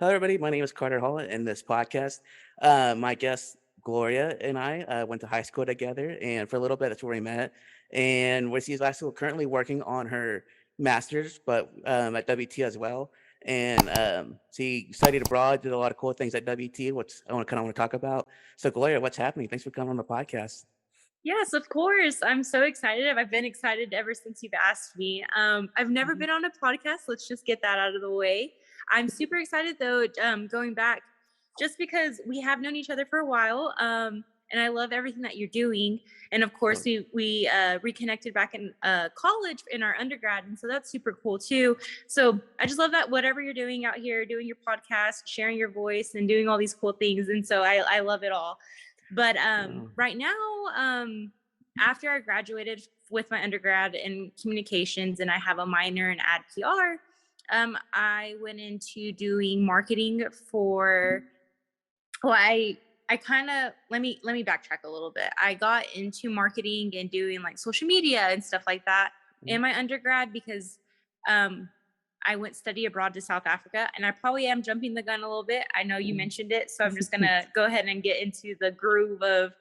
Hello, everybody. My name is Carter Hall. In this podcast, my guest Gloria and I went to high school together, and for a little bit, that's where we met. And where she's actually currently working on her master's, but at WT as well. And she studied abroad, did a lot of cool things at WT, which I want to kind of want to talk about. So, Gloria, what's happening? Thanks for coming on the podcast. Yes, of course. I'm so excited. I've been excited ever since you've asked me. I've never Mhm. been on a podcast. Let's just get that out of the way. I'm super excited though, going back just because we have known each other for a while. And I love everything that you're doing. And of course, Oh, we reconnected back in college in our undergrad, and so that's super cool too. So I just love that whatever you're doing out here, doing your podcast, sharing your voice, and doing all these cool things. And so I love it all. But wow. right now, after I graduated with my undergrad in communications and I have a minor in ad PR, I went into doing marketing for. Well, I kind of let me backtrack a little bit. I got into marketing and doing like social media and stuff like that Mm, in my undergrad because um, I went study abroad to South Africa, and I probably am jumping the gun a little bit. I know you mm. mentioned it, so I'm just gonna go ahead and get into the groove of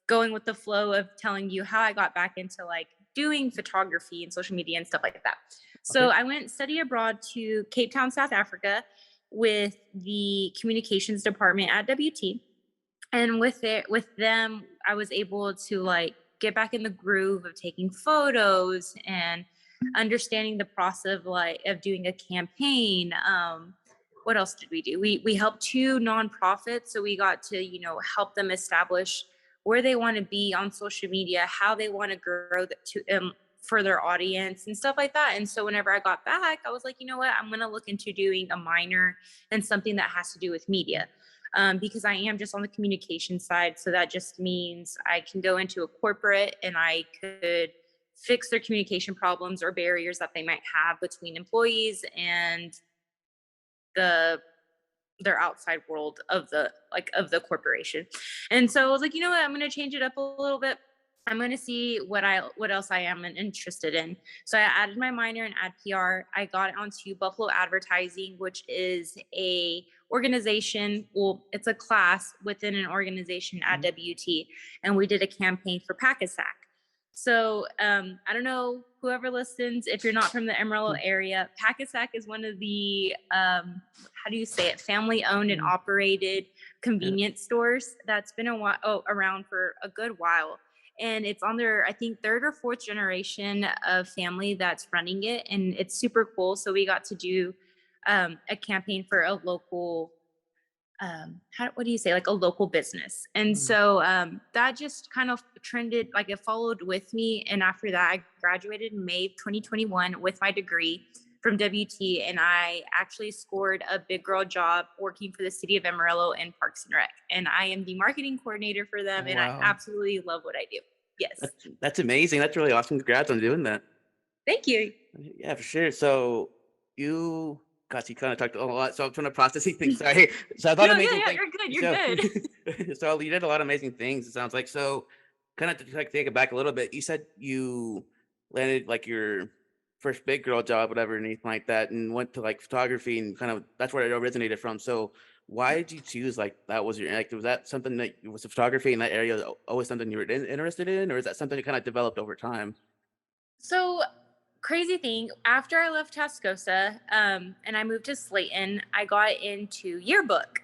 going with the flow of telling you how I got back into like doing photography and social media and stuff like that. So Okay. I went study abroad to Cape Town, South Africa, with the communications department at WT. And with them, I was able to like get back in the groove of taking photos and understanding the process of like of doing a campaign. What else did we do? We helped two nonprofits, so we got to help them establish where they want to be on social media, how they want to grow to for their audience and stuff like that. And so whenever I got back, I was like, you know what, I'm gonna look into doing a minor and something that has to do with media, because I am just on the communication side. So that just means I can go into a corporate and I could fix their communication problems or barriers that they might have between employees and the their outside world of the corporation. And so I was like, you know what, I'm going to change it up a little bit. I'm going to see what else I am interested in. So I added my minor in ad PR. I got onto Buffalo Advertising, which is a organization. Well, it's a class within an organization at Mm, WT, and we did a campaign for Packasack. So I don't know whoever listens, if you're not from the Amarillo mm, area, Packasack is one of the how do you say it, family owned and mm. operated Yeah. convenience stores that's been around for a good while. And it's on their, I think, third or fourth generation of family that's running it, and it's super cool. So we got to do a campaign for a local, what do you say, like a local business. And Mm. so that just kind of trended, like it followed with me. And after that, I graduated in May of 2021 with my degree from WT, and I actually scored a big girl job working for the city of Amarillo in Parks and Rec, and I am the marketing coordinator for them, and I Wow. absolutely love what I do. Yes. That's amazing. That's really awesome. Congrats on doing that. Thank you. Yeah, for sure. So you, gosh, you kind of talked a lot. So I'm trying to process these things. Sorry. So I thought No, yeah, amazing yeah, things. you're good, you're So, good. so you did a lot of amazing things. It sounds like. So, kind of to like take it back a little bit. You said you landed like your first big girl job, whatever, and anything like that, and went to like photography, and kind of that's where it originated from. So, why did you choose like that was your like? Was that something that was the photography in that area always something you were interested in, or is that something that kind of developed over time? So, crazy thing, after I left Tascosa, and I moved to Slayton, I got into yearbook.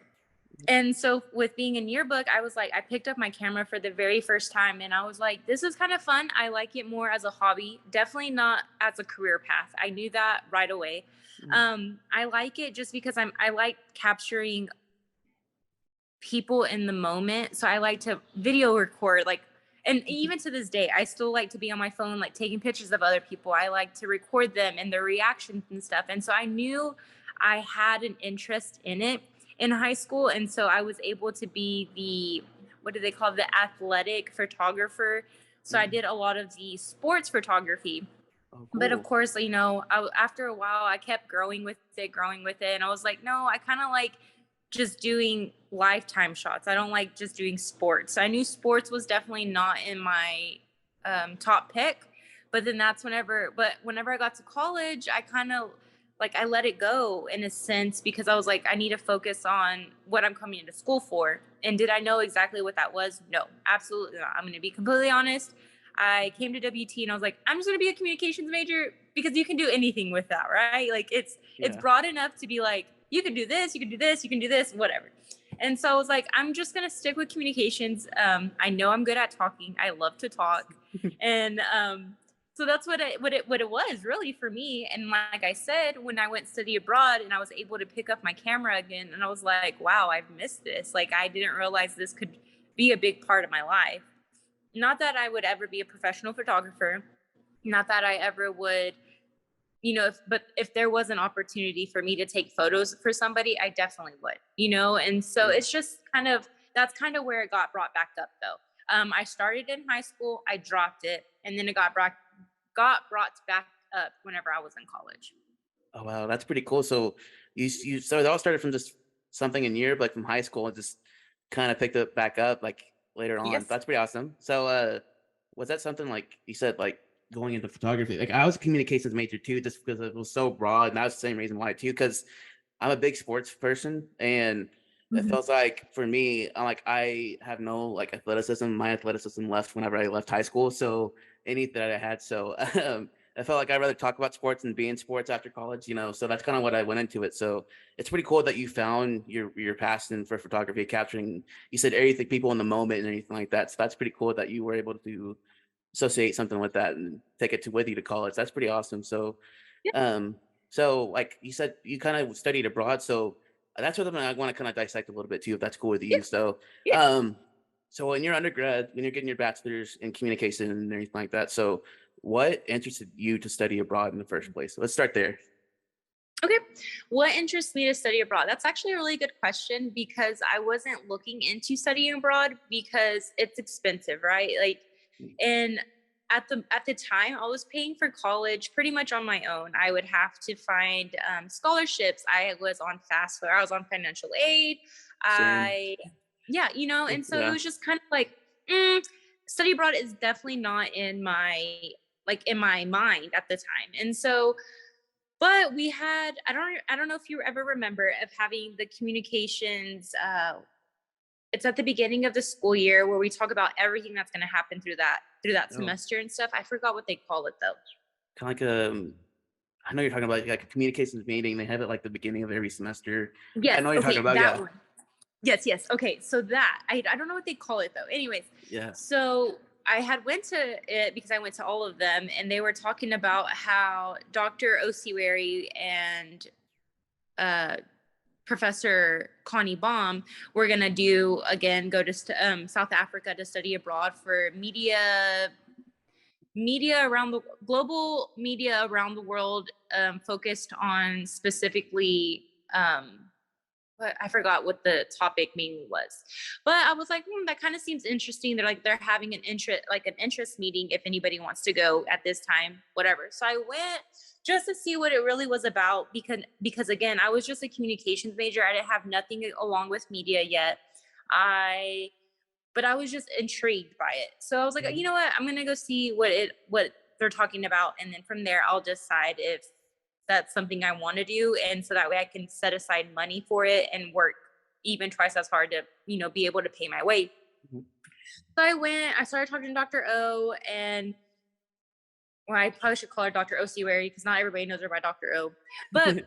And so with being in yearbook, I was like, I picked up my camera for the very first time, and I was like, this is kind of fun. I like it more as a hobby, definitely not as a career path. I knew that right away. Mm, I like it just because I like capturing people in the moment. So I like to video record, like, and mhm, even to this day, I still like to be on my phone, like taking pictures of other people. I like to record them and their reactions and stuff. And so I knew I had an interest in it in high school. And so I was able to be the, what do they call it? The athletic photographer. So I mm. did a lot of the sports photography. Oh, But of cool. course, after a while, I kept growing with it. And I was like, no, I kind of like just doing lifetime shots. I don't like just doing sports. I knew sports was definitely not in my top pick. But then whenever I got to college, I kind of like I let it go in a sense because I was like, I need to focus on what I'm coming into school for. And did I know exactly what that was? No, absolutely not. I'm going to be completely honest. I came to WT and I was like, I'm just going to be a communications major because you can do anything with that, right? Like it's Yeah. broad enough to be like, you can do this, you can do this, you can do this, whatever. And so I was like, I'm just going to stick with communications. I know I'm good at talking. I love to talk. And so that's what it was really for me. And like I said, when I went study abroad and I was able to pick up my camera again, and I was like, wow, I've missed this. Like I didn't realize this could be a big part of my life. Not that I would ever be a professional photographer, not that I ever would, but if there was an opportunity for me to take photos for somebody, I definitely would, and so Yeah. it's just that's kind of where it got brought back up though. I started in high school, I dropped it, and then it got brought back up whenever I was in college. Oh wow, that's pretty cool. So so it all started from just something in Europe, like from high school, and just kind of picked it back up like later on. Yes. That's pretty awesome. So was that something like you said, like going into photography? Like I was a communications major too, just because it was so broad, and that was the same reason why too, because I'm a big sports person, and it Mhm. feels like for me, I have no like athleticism. My athleticism left whenever I left high school, so anything that I had. So I felt like I'd rather talk about sports and be in sports after college, So that's kind of what I went into it. So it's pretty cool that you found your passion for photography, capturing. You said everything, people in the moment, and anything like that. So that's pretty cool that you were able to associate something with that and take it to with you to college. That's pretty awesome. So Yeah. um, like you said, you kind of studied abroad, so that's what I want to kind of dissect a little bit too, if that's cool with Yeah. you. So, Yeah. um, so in your undergrad, when you're getting your bachelor's in communication and everything like that, so what interested you to study abroad in the first place? Let's start there. Okay. What interests me to study abroad? That's actually a really good question because I wasn't looking into studying abroad because it's expensive, right? Like, Mm. and at the time, I was paying for college pretty much on my own. I would have to find scholarships. I was on FAFSA. I was on financial aid. Same. I, yeah, and so it Yeah. was just kind of like, mm, study abroad is definitely not in my mind at the time, and so but we had I don't know if you ever remember of having the communications, it's at the beginning of the school year where we talk about everything that's gonna happen through that Oh, semester and stuff. I forgot what they call it though. kind of like I know you're talking about like a communications meeting. They have it like the beginning of every semester. I Yes, know what you're talking okay, about. that Yeah. one. Yes, yes. Okay, so that I don't know what they call it though. Anyways, Yeah. so I had went to it because I went to all of them and they were talking about how Dr. Osiwari and uh Professor Connie Baum, we're gonna do again go to South Africa to study abroad for media around the global media around the world, focused on specifically but I forgot what the topic mainly was. But I was like, that kind of seems interesting. They're having an interest meeting if anybody wants to go at this time, whatever. So I went just to see what it really was about because again, I was just a communications major. I didn't have nothing along with media yet. I but I was just intrigued by it. So I was like, you Mhm. know what? I'm gonna go see what they're talking about, and then from there, I'll decide if that's something I want to do, and so that way I can set aside money for it and work even twice as hard to be able to pay my way. Mhm. So I went. I started talking to Dr. O, and well, I probably should call her Dr. Osiwari because not everybody knows her by Dr. O. But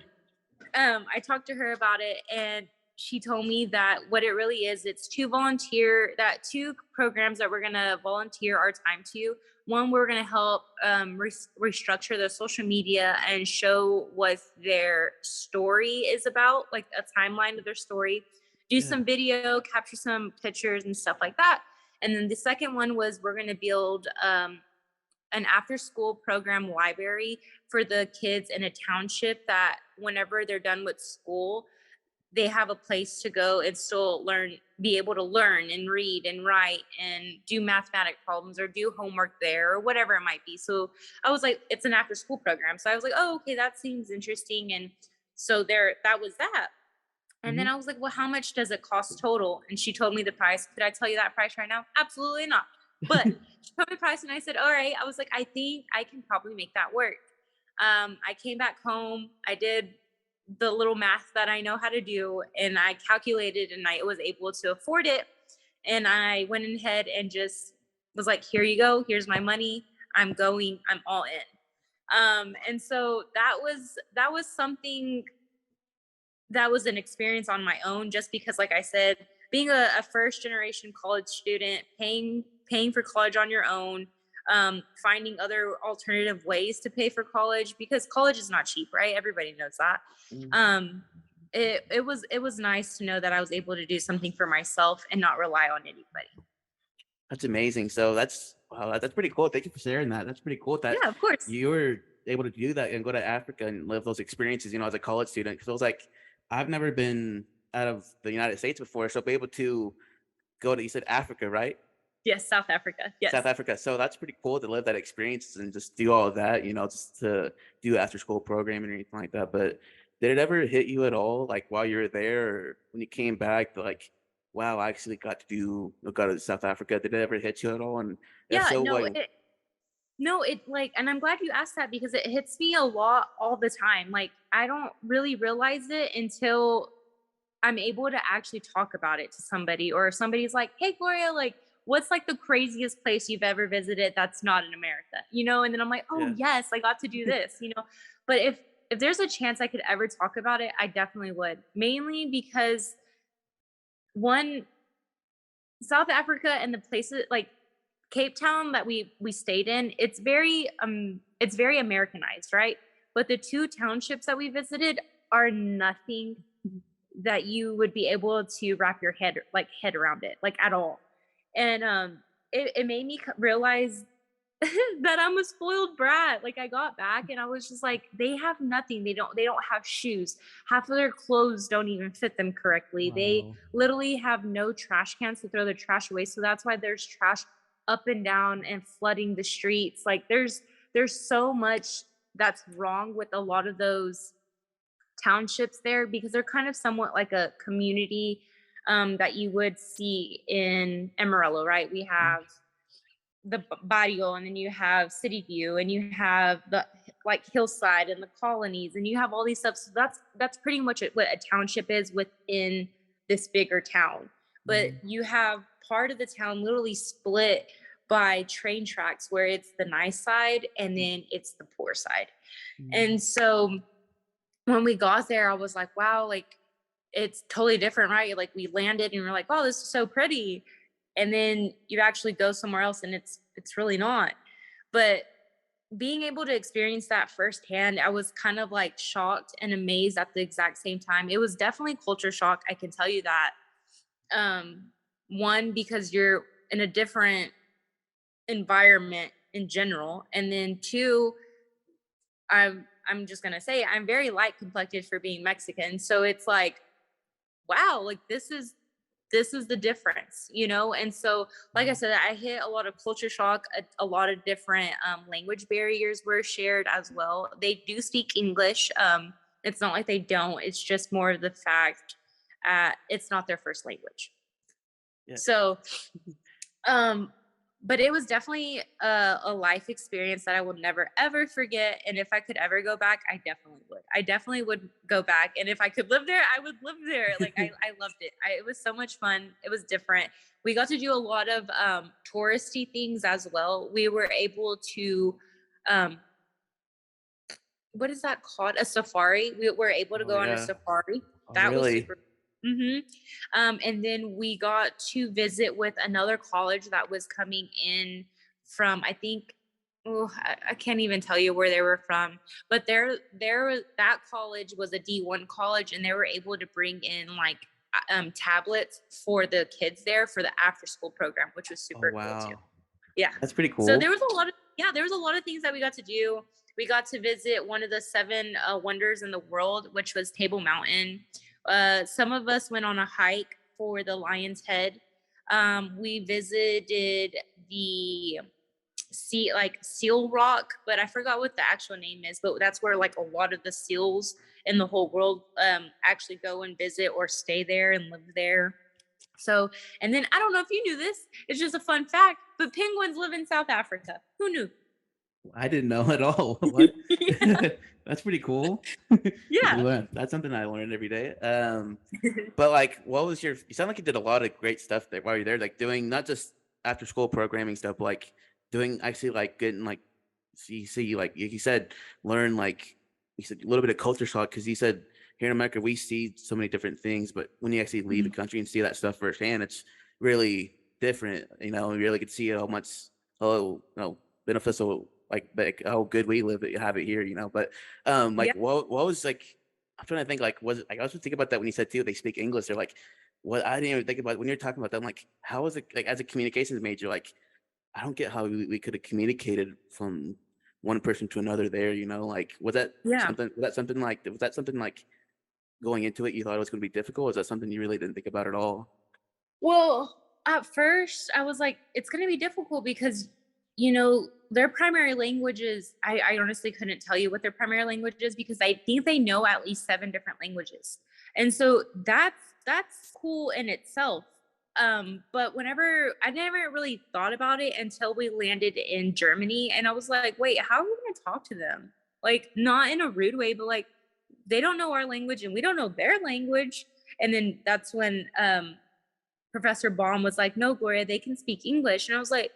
I talked to her about it, and she told me that what it really is, it's two programs that we're gonna volunteer our time to. One, we're gonna help restructure their social media and show what their story is about, like a timeline of their story. Do Yeah. some video, capture some pictures and stuff like that. And then the second one was we're gonna build an after school program library for the kids in a township that whenever they're done with school, they have a place to go and still be able to learn and read and write and do mathematic problems or do homework there or whatever it might be. So I was like, it's an after school program. So I was like, oh, okay, that seems interesting. And so that was that. And then Mhm. I was like, well, how much does it cost total? And she told me the price. Could I tell you that price right now? Absolutely not. But she told me the price and I said, all right. I was like, I think I can probably make that work. I came back home. I did the little math that I know how to do, and I calculated, and I was able to afford it. And I went ahead and just was like, "Here you go. Here's my money. I'm going. I'm all in." And so that was something that was an experience on my own, just because, like I said, being a first generation college student, paying for college on your own, finding other alternative ways to pay for college, because college is not cheap, right? Everybody knows that. Mhm. um it was nice to know that I was able to do something for myself and not rely on anybody. That's amazing. So that's wow, that's pretty cool. Thank you for sharing that. That's pretty cool that Yeah, of course. you were able to do that and go to Africa and live those experiences, as a college student. Because I was like, I've never been out of the United States before, so be able to go to, you said Africa, right? Yes, South Africa. South Yes. Africa. So that's pretty cool to live that experience and just do all of that, just to do after school programming or anything like that. But did it ever hit you at all, like while you were there or when you came back, like, wow, I actually got to go to South Africa? Did it ever hit you at all? And if Yeah, so, no, why? it no, it like, and I'm glad you asked that, because it hits me a lot all the time. Like, I don't really realize it until I'm able to actually talk about it to somebody, or if somebody's like, "Hey, Gloria, like, what's like the craziest place you've ever visited that's not in America?" And then I'm like, "Oh, Yeah. yes, I got to do this." But if there's a chance I could ever talk about it, I definitely would. Mainly because, one, South Africa and the places like Cape Town that we stayed in, it's very Americanized, right? But the two townships that we visited are nothing that you would be able to wrap your head around it, like, at all. And it made me realize that I'm a spoiled brat. Like, I got back and I was just like, they have nothing. They don't have shoes. Half of their clothes don't even fit them correctly. They Wow. literally have no trash cans to throw their trash away. So that's why there's trash up and down and flooding the streets. Like, there's so much that's wrong with a lot of those townships there, because they're kind of somewhat like a community, that you would see in Amarillo, right? We Mm, have the barrio, and then you have City View, and you have the like hillside and the colonies, and you have all these stuff. So that's pretty much what a township is within this bigger town. But mm, you have part of the town literally split by train tracks, where it's the nice side and then it's the poor side. mm, And so when we got there, I was like, wow, like, it's totally different, right? Like, we landed and we're like, oh, this is so pretty. And then you actually go somewhere else and it's really not. But being able to experience that firsthand, I was kind of like shocked and amazed at the exact same time. It was definitely culture shock, I can tell you that. Um, One, because you're in a different environment in general. And then two, I'm just gonna say I'm very light complected for being Mexican. So it's like, wow, like, this is the difference. And so, like I mm. said, I hit a lot of culture shock. A lot of different language barriers were shared as well. They do speak English. It's not like they don't. It's just more of the fact, it's not their first language. Yeah. So um, but it was definitely a life experience that I will never ever forget. And if I could ever go back, I definitely would. I definitely would go back. And if I could live there, I would live there. Like, I loved it. It was so much fun. It was different. We got to do a lot of touristy things as well. We were able to, um, what is that called? A safari. We were able to Oh, go on a yeah. safari. Oh, That was really? super. hmm And then we got to visit with another college that was coming in from, I think, oh, I can't even tell you where they were from, but that college was a D1 college, and they were able to bring in like tablets for the kids there for the after school program, which was Oh, super cool too. wow. Yeah. That's pretty So cool. there was a lot of things that we got to do. We got to visit one of the seven wonders in the world, which was Table Mountain. Some of us went on a hike for the Lion's Head. We visited the seal rock, but I forgot what the actual name is. But that's where like a lot of the seals in the whole world actually go and visit or stay there and live there. So, and then I don't know if you knew this, it's just a fun fact, but penguins live in South Africa. Who knew? I didn't know at all. What? Yeah. That's pretty cool. Yeah. That's something I learn every day. But, like, what was your you sound like you did a lot of great stuff there while you're there, like, doing not just after school programming stuff, but, like, doing actually, like, getting, like see, like, you said, learn, like you said a little bit of culture shock because you said here in America, we see so many different things, but when you actually leave the Mhm. country and see that stuff firsthand, it's really different, you really could see how much beneficial, like, how good we live it have it here, but, Yeah. like, what was, like I'm trying to think, like, was it like, I was thinking about that when you said too, they speak English. They're like, what I didn't even think about when you're talking about that. I'm like, how was it like as a communications major? Like, I don't get how we could have communicated from one person to another there. Like, Yeah. was that something like going into it? You thought it was going to be difficult? Was that something you really didn't think about at all? Well, at first, I was like, it's going to be difficult because, their primary languages, I honestly couldn't tell you what their primary language is because I think they know at least seven different languages. And so that's cool in itself. But whenever I never really thought about it until we landed in Germany, and I was like, wait, how are we going to talk to them? Like, not in a rude way, but like, they don't know our language and we don't know their language. And then that's when Professor Baum was like, "No, Gloria, they can speak English." And I was like,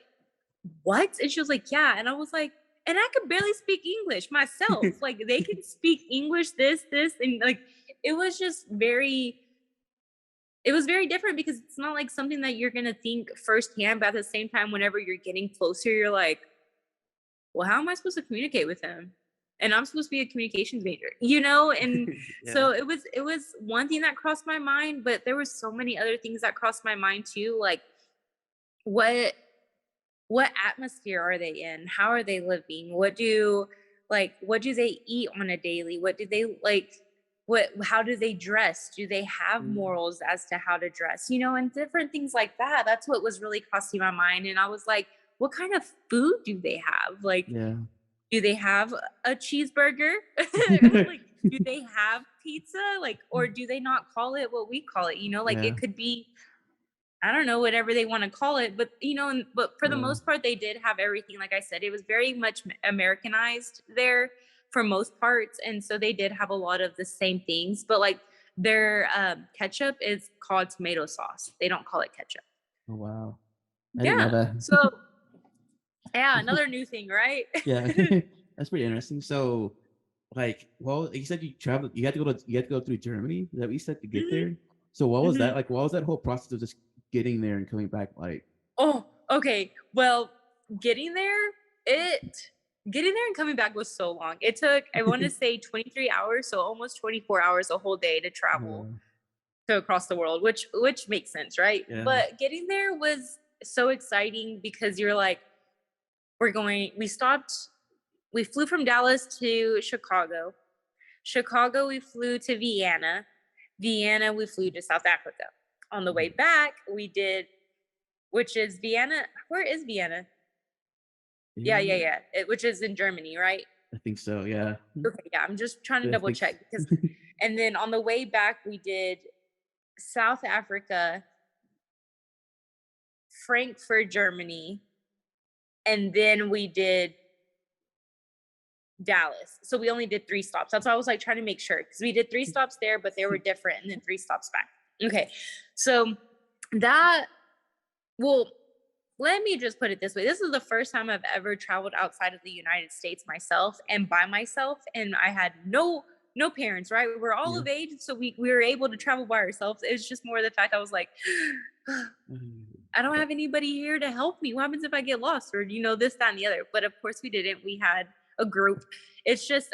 "What?" And she was like, "Yeah." And I was like, "And I could barely speak English myself. Like they can speak English, this, and like it was just very it was very different because it's not like something that you're gonna think firsthand, but at the same time, whenever you're getting closer, you're like, well, how am I supposed to communicate with him? And I'm supposed to be a communications major, And Yeah, so it was one thing that crossed my mind, but there were so many other things that crossed my mind too, like what what atmosphere are they in? How are they living? What do they eat on a daily? What do they like how do they dress? Do they have mm, morals as to how to dress? And different things like that. That's what was really crossing my mind. And I was like, what kind of food do they have? Like, yeah. do they have a cheeseburger? Like, do they have pizza? Like, or do they not call it what we call it? Like Yeah, it could be, I don't know, whatever they want to call it, but but for the yeah, most part, they did have everything. Like I said, it was very much Americanized there for most parts, and so they did have a lot of the same things. But like their ketchup is called tomato sauce. They don't call it ketchup. oh, wow. I didn't know Yeah. that. So yeah, another new thing, right? Yeah, that's pretty interesting. So, like, well, you said you had to go through Germany. Is that what you said to get Hmm. there? So what was that Hmm. like? What was that whole process of just getting there and coming back like? Oh, okay. Well, getting there, it getting there and coming back was so long. It took, I want to say 23 hours, so almost 24 hours a whole day to travel Uh, to across the world, which makes sense, right? yeah. But getting there was so exciting because you're like, we flew from Dallas to Chicago. Chicago, we flew to Vienna. Vienna, we flew to South Africa. On the way back, we did, which is Vienna. Where is Vienna? Yeah, yeah, Yeah, yeah. Which is in Germany, right? I think so, yeah. Okay, yeah. I'm just trying to I double think s check because, and then on the way back, we did South Africa, Frankfurt, Germany, and then we did Dallas. So we only did 3 stops. That's why I was like trying to make sure because we did 3 stops there, but they were different, and then 3 stops back. Okay, so that well, let me just put it this way. This is the first time I've ever traveled outside of the United States myself and by myself. And I had no parents, right? We're all yeah. of age. So we were able to travel by ourselves. It's just more the fact I was like, I don't Uh, have anybody here to help me. What happens if I get lost? Or this, that, and the other. But of course we didn't. We had a group. It's just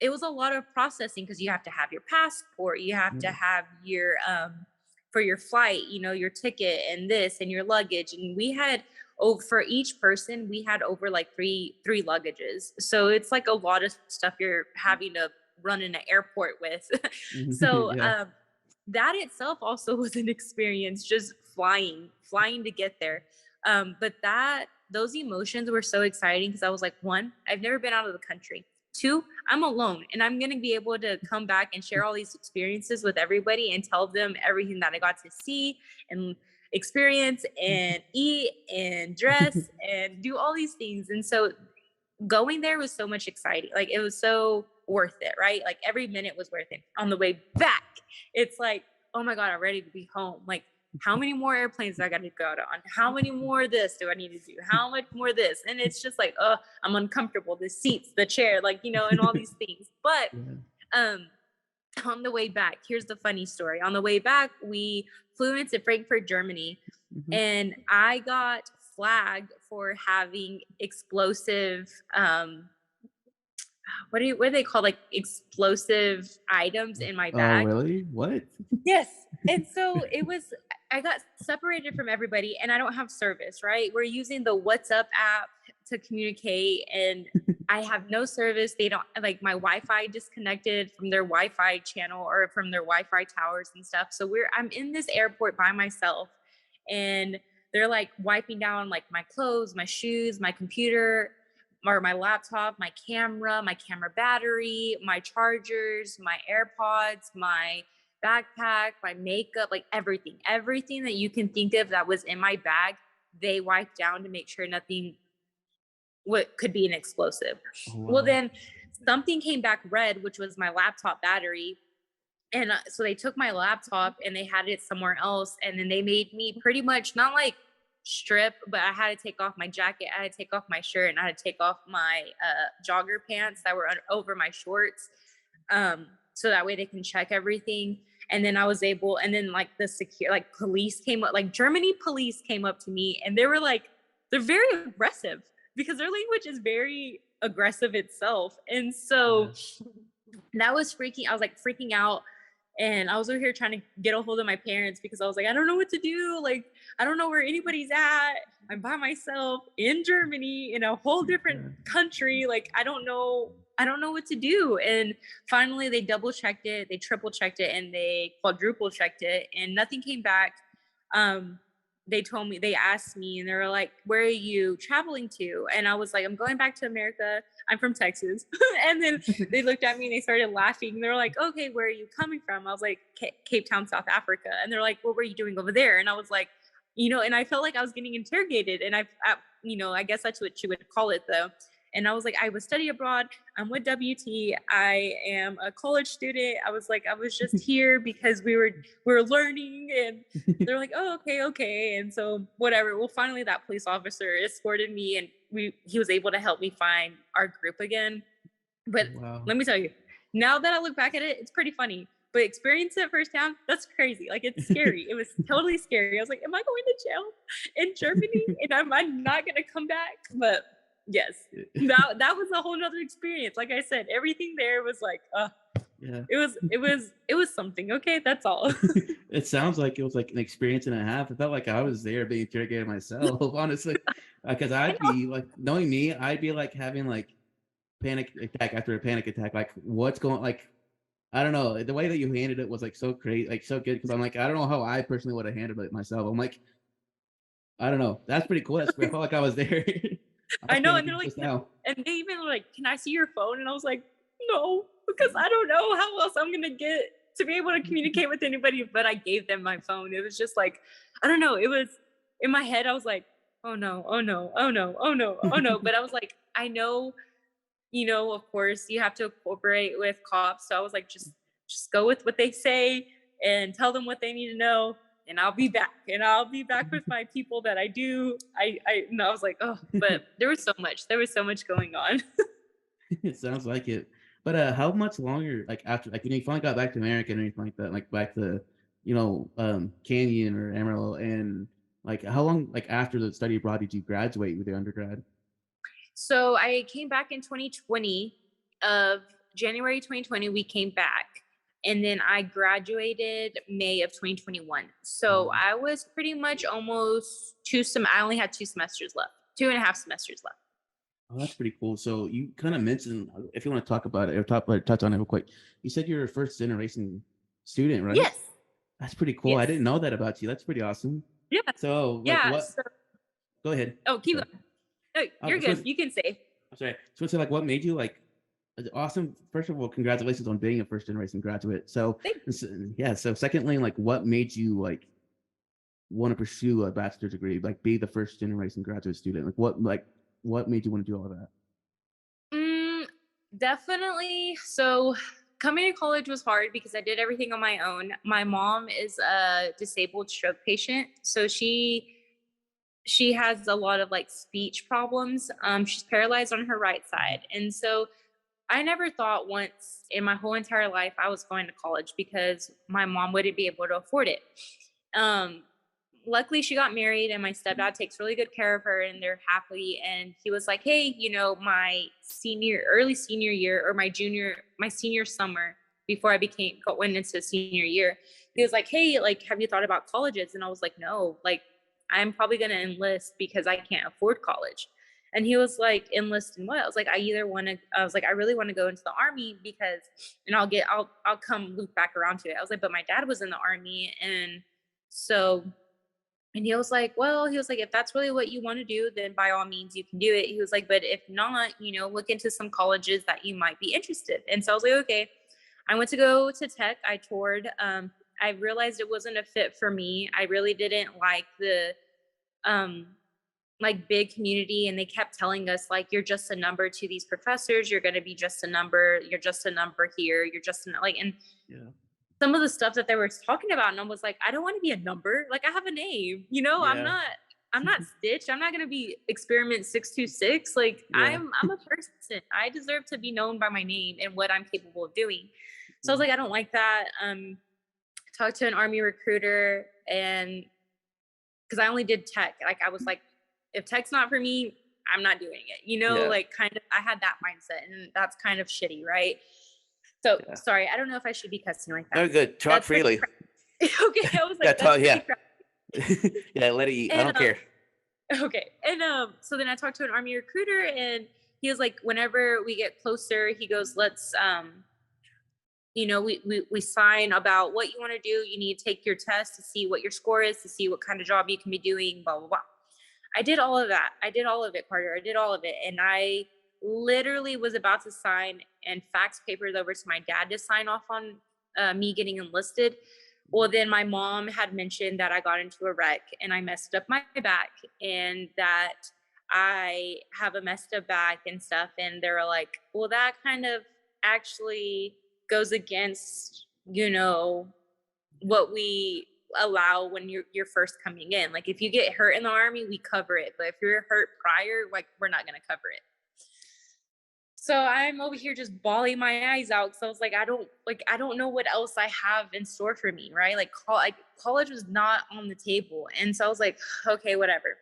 it was a lot of processing because you have to have your passport, you have to yeah, have your for your flight, your ticket and this and your luggage. And we had, oh, for each person we had over like three luggages, so it's like a lot of stuff you're having to run in an airport with. So yeah. that itself also was an experience, just flying to get there. But those emotions were so exciting because I was like, one, I've never been out of the country. Two, I'm alone and I'm going to be able to come back and share all these experiences with everybody and tell them everything that I got to see. And experience and eat and dress and do all these things. And so going there was so much exciting. Like it was so worth it, right? Like every minute was worth it. On the way back, it's like, oh my God, I'm ready to be home. Like, how many more airplanes do I got to go on? How many more this do I need to do? How much more this? And it's just like, oh, I'm uncomfortable. The seats, the chair, like, and all these things. But Yeah. um on the way back, here's the funny story. On the way back, we flew into Frankfurt, Germany, Mhm. and I got flagged for having explosive what do they call, like, explosive items in my Oh, bag. really? What? Yes. And so I got separated from everybody and I don't have service, right? We're using the WhatsApp app to communicate and I have no service. They don't like my Wi-Fi disconnected from their Wi-Fi channel or from their Wi-Fi towers and stuff. So I'm in this airport by myself and they're like wiping down like my clothes, my shoes, my computer, or my laptop, my camera battery, my chargers, my AirPods, my backpack, my makeup, like everything that you can think of that was in my bag, they wiped down to make sure nothing what could be an explosive. Oh, Well, wow. then something came back red, which was my laptop battery. And so they took my laptop and they had it somewhere else. And then they made me pretty much not like strip, but I had to take off my jacket, I had to take off my shirt, and I had to take off my jogger pants that were over my shorts. So that way they can check everything. And then I was able, and then like the secure, like police came up, like Germany police came up to me and they were like, they're very aggressive because their language is very aggressive itself. And so Yeah. that was freaking, I was like freaking out. And I was over here trying to get a hold of my parents because I was like, I don't know what to do. Like, I don't know where anybody's at. I'm by myself in Germany in a whole different Yeah. country. Like, I don't know what to do. And finally they double checked it, they triple checked it, and they quadruple checked it, and nothing came back. Um, they told me, they asked me, and they were like, where are you traveling to? And I was like, I'm going back to America. I'm from Texas. And then they looked at me and they started laughing. They're like, okay, where are you coming from? I was like, Cape Town, South Africa. And they're like, what were you doing over there? And I was like, and I felt like I was getting interrogated. And I guess that's what you would call it though. And I was like, I was study abroad. I'm with WT. I am a college student. I was like, I was just here because we were learning. And they're like, oh, okay, okay. And so whatever. Well, finally that police officer escorted me and he was able to help me find our group again. But Wow. let me tell you, now that I look back at it, it's pretty funny. But experience it firsthand, that's crazy. Like it's scary. It was totally scary. I was like, am I going to jail in Germany? And am I not gonna come back? But yes, that was a whole nother experience. Like I said, everything there was like, Yeah. it was something. Okay, that's all. It sounds like it was like an experience and a half. It felt like I was there being interrogated myself, honestly. Because I I'd know. be like, knowing me, I'd be like having like panic attack after a panic attack. Like, what's going like I don't know. The way that you handled it was like so great, like so good. Because I'm like, I don't know how I personally would have handled it myself. I'm like, I don't know. That's pretty cool. I felt like I was there. I I was know, and they're panicking like, just no, now. and they even were like, "Can I see your phone?" And I was like, "No," because I don't know how else I'm gonna get to be able to communicate with anybody. But I gave them my phone. It was just like, I don't know. It was in my head. I was like, "Oh no, oh no, oh no, oh no, oh no." But I was like, I know, of course, you have to cooperate with cops. So I was like, just go with what they say and tell them what they need to know. And I'll be back. And I'll be back with my people that I do. And I was like, oh, but there was so much. There was so much going on. It sounds like it. But how much longer, like after, like when you finally got back to America and anything like that, like back to, Canyon or Amarillo, and like how long, like after the study abroad, did you graduate with your undergrad? So I came back in 2020 of January 2020, we came back. And then I graduated May of 2021. So Um, I was pretty much almost I only had 2 semesters left, 2.5 semesters left. oh, that's pretty cool. So you kind of mentioned, if you want to talk about it or touch on it real quick, you said you're a first generation student, right? Yes. That's pretty cool. I didn't Yes. know that about you. That's pretty awesome. Yeah. So, like, Yeah. what? So, Go ahead. keep Sorry. going. No, I you're was good. supposed, You can say. I'm sorry. So, like, what made you like awesome? First of all, congratulations on being a first generation graduate. So, Thank yeah. So, secondly, like, what made you like? want to pursue a bachelor's degree, like be the first generation graduate student? What made you want to do all of that? Mm, definitely. So coming to college was hard because I did everything on my own. My mom is a disabled stroke patient, so she has a lot of like speech problems. She's paralyzed on her right side, and so I never thought once in my whole entire life I was going to college because my mom wouldn't be able to afford it. Um, Luckily, she got married, and my stepdad takes really good care of her, and they're happy. And he was like, "Hey, my early senior year, or my senior summer before I went into senior year, he was like, "Hey, like, have you thought about colleges?" And I was like, "No, like, I'm probably gonna enlist because I can't afford college." And he was like, "Enlist in what?" I was like, I was like, "I really want to go into the army because," and I'll come loop back around to it. I was like, "But my dad was in the army, and so," and he was like, "Well," he was like, "if that's really what you want to do, then by all means you can do it." He was like, "But if not, look into some colleges that you might be interested." And so I was like, "Okay." I went to go to tech. I toured. I realized it wasn't a fit for me. I really didn't like the um like big community, and they kept telling us like, "You're just a number to these professors. You're going to be just a number. You're just a number here. You're just like," and Yeah. some of the stuff that they were talking about, and I was like, "I don't want to be a number. Like, I have a name. Yeah. I'm not Stitch. I'm not going to be experiment 626. Like, Yeah. I'm a person. I deserve to be known by my name and what I'm capable of doing." So I was Yeah. like, "I don't like that." Talked to an army recruiter, and because I only did tech, like, I was like, if tech's not for me, I'm not doing it. Yeah. Like, kind of, I had that mindset, and that's kind of shitty, right? So Yeah. sorry, I don't know if I should be cussing like that. No, good. Talk That's pretty freely. crappy. Okay, I was Yeah, like, "That's yeah. pretty crappy." Yeah, let it eat. I And, don't care. okay, and, so then I talked to an army recruiter, and he was like, "Whenever we get closer," he goes, "Let's, we sign about what you wanna do. You need to take your test to see what your score is, to see what kind of job you can be doing, blah, blah, blah." I did all of that. I did all of it, Carter. I did all of it, and I literally was about to sign and fax papers over to my dad to sign off on, me getting enlisted. Well, then my mom had mentioned that I got into a wreck and I messed up my back, and that I have a messed up back and stuff. And they were like, "Well, that kind of actually goes against, what we allow when you're first coming in. Like, if you get hurt in the army, we cover it, but if you're hurt prior, like, we're not going to cover it." So I'm over here just bawling my eyes out, because I was like, I don't know what else I have in store for me, right? Like college was not on the table, and so I was like, okay, whatever.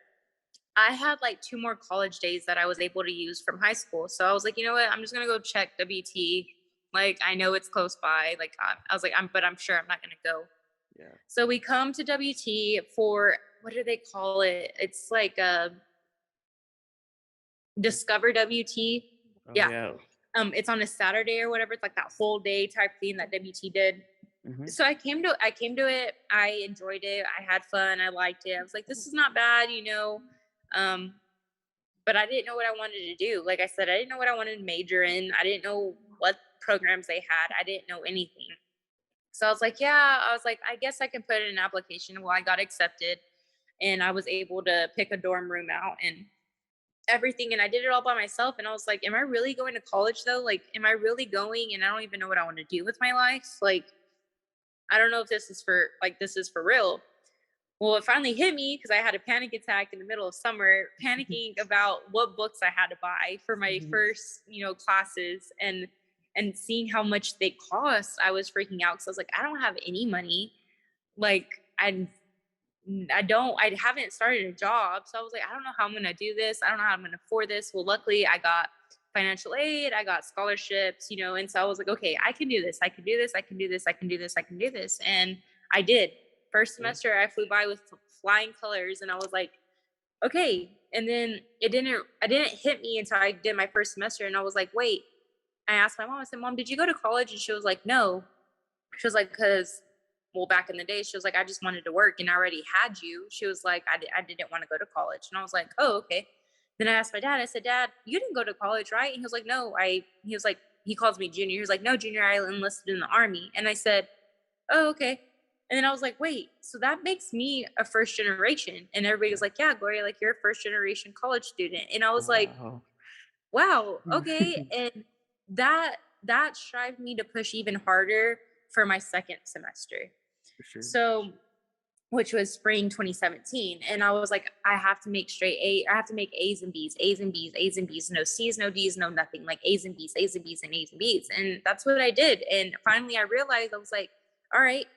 I had like 2 more college days that I was able to use from high school, so I was like, you know what, I'm just gonna go check WT. Like, I know it's close by. Like, I was like, I'm sure I'm not gonna go. Yeah. So we come to WT for, what do they call it? It's like a Discover WT. Oh, Yeah. yeah. It's on a Saturday or whatever. It's like that whole day type thing that WT did. Mhm. So I came to it. I enjoyed it. I had fun. I liked it. I was like, this is not bad. Um, but I didn't know what I wanted to do. Like I said, I didn't know what I wanted to major in. I didn't know what programs they had. I didn't know anything. So I was like, yeah, I was like, I guess I can put in an application. Well, I got accepted, and I was able to pick a dorm room out and everything. And I did it all by myself. And I was like, am I really going to college though? Like, am I really going? And I don't even know what I want to do with my life. Like, I don't know if this is for real. Well, it finally hit me because I had a panic attack in the middle of summer, panicking about what books I had to buy for my Mhm. first, classes, and seeing how much they cost. I was freaking out because I was like, I don't have any money. Like, I haven't started a job. So I was like, I don't know how I'm gonna do this. I don't know how I'm gonna afford this. Well, luckily I got financial aid, I got scholarships, and so I was like, okay, I can do this, I can do this, I can do this, I can do this, I can do this. And I did. First Yeah. semester I flew by with flying colors, and I was like, okay. And then I didn't hit me until I did my first semester, and I was like, wait. I asked my mom, I said, Mom, did you go to college? And she was like, no. She was like, because, well, back in the day, she was like, I just wanted to work and I already had you. She was like, I didn't want to go to college. And I was like, oh, okay. Then I asked my dad, I said, Dad, you didn't go to college, right? And he was like, no, he was like, he calls me Junior. He was like, no, Junior, I enlisted in the army. And I said, oh, okay. And then I was like, wait, so that makes me a first generation. And everybody was Yeah. like, yeah, Gloria, like you're a first generation college student. And I was like, Wow. wow, okay. And that strived me to push even harder for my second semester. For sure. So, which was spring 2017. And I was like, I have to make straight A, I have to make A's and B's, A's and B's, A's and B's, no C's, no D's, no nothing, like A's and B's, A's and B's, and A's and B's. And that's what I did. And finally I realized, I was like, all right,